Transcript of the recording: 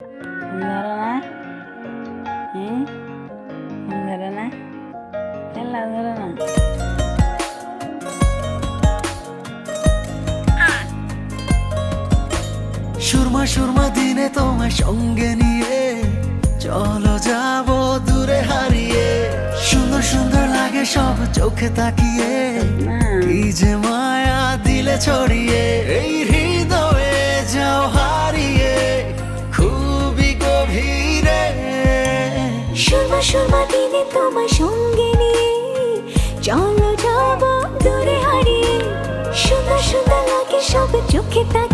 ধরো না, ধরো না, খেলা ধরো না। সুরমা সুরমা দিনে তোমায় সঙ্গে নিয়ে চলো যাব দূরে হারিয়ে। সুন্দর সুন্দর লাগে সব চোখে তাকিয়ে, কি যে মায়া দিলে ছড়িয়ে। এই হৃদয়ে যাও হারিয়ে খুবই গভীরে। সুরমা সুরমা দিনে তোমায় সঙ্গে নিয়ে চলো যাব দূরে হারিয়ে। সুন্দর সুন্দর লাগে সব চোখে তাকিয়ে,